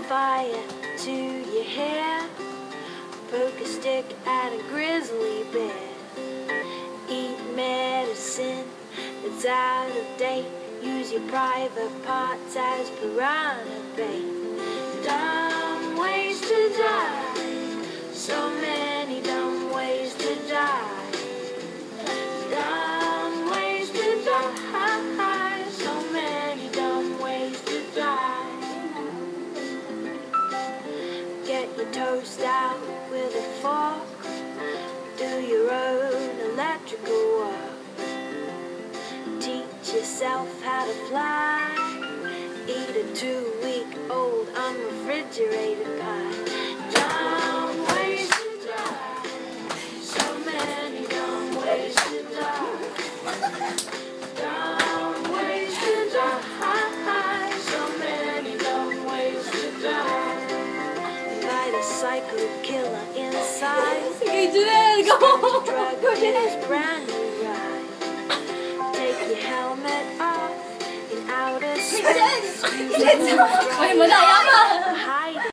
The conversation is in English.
fire to your hair. Poke a stick at a grizzly bear. Eat medicine that's out of date. Use your private parts as piranha bait. Dumb ways to die. So many dumb ways to die. Dumb ways to die. So many dumb ways to die. Get your toast out with a fork. Do your own electrical work. Teach yourself how to fly. Eat a 2-week-old unrefrigerated pie. Dumb ways to die. So many dumb ways to die. Dumb ways to die. So many dumb ways to die. Invite a psycho killer inside. Drug his brand new ride. Take your helmet off in outer space. Hide